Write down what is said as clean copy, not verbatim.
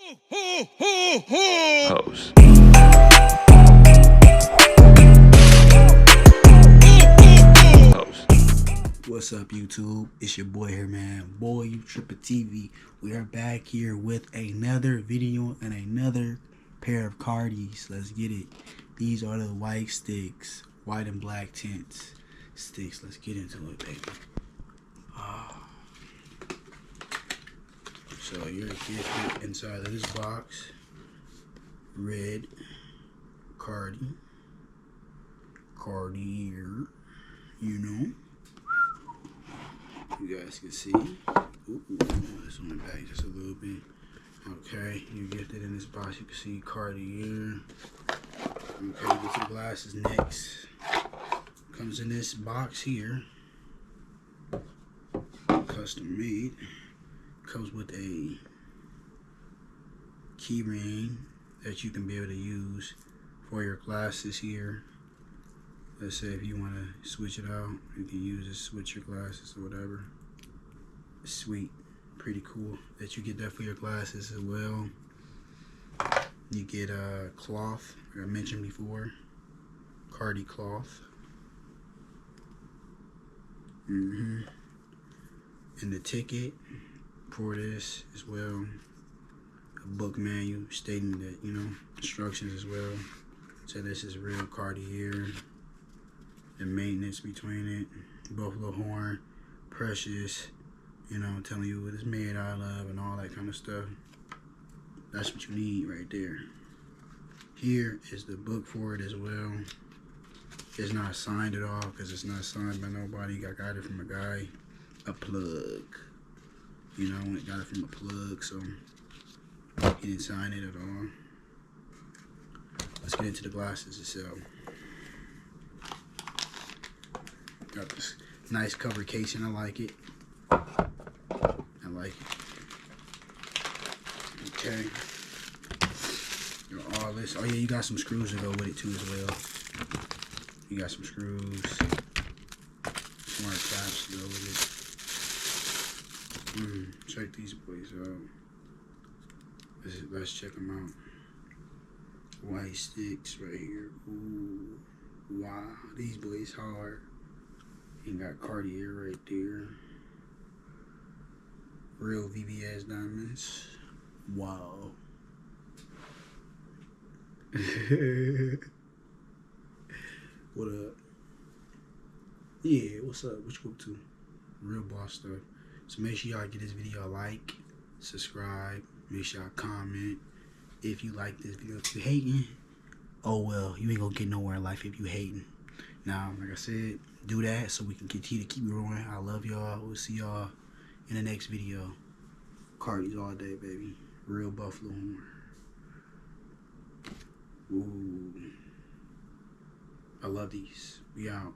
Hoes. What's up, YouTube? It's your boy here, man. Boy, you trippin' TV. We are back here with another video and another pair of Cartis. Let's get it. These are the white sticks, white and black tints sticks. Let's get into it, baby. So you're gifted inside of this box. Red Cartier, you know. You guys can see. Ooh, this on the back just a little bit. Okay, you're gifted in this box. You can see Cartier. Okay, get to the glasses next. Comes in this box here. Custom made. Comes with a key ring that you can be able to use for your glasses here. Let's say if you want to switch it out, you can use it, switch your glasses or whatever. It's sweet, pretty cool that you get that for your glasses as well. You get a cloth, like I mentioned before, Cardi cloth. And the ticket for this as well. A book manual stating that, you know, instructions as well. So this is real Cartier. The maintenance between it, buffalo horn, precious, you know, telling you what it's made out of and all that kind of stuff. That's what you need right there. Here is the book for it as well. It's not signed at all because it's not signed by nobody. I got it from a guy, a plug. You know, I got it from a plug, so he didn't sign it at all. Let's get into the glasses itself. Got this nice cover casing. I like it. I like it. Okay. All this. Oh yeah, you got some screws to go with it too as well. You got some screws. Smart caps to go with it. Check these boys out. Let's check them out. White sticks right here. Ooh, wow, these boys hard. You got Cartier right there. Real VVS diamonds. Wow. What up? Yeah, what's up? What you up to? Real boss stuff. So make sure y'all give this video a like, subscribe, make sure y'all comment. If you like this video, if you hating, oh well, you ain't gonna get nowhere in life if you hating. Now, like I said, do that so we can continue to keep growing. I love y'all. We'll see y'all in the next video. Cartis all day, baby. Real buffalo horn. Ooh. I love these. We out.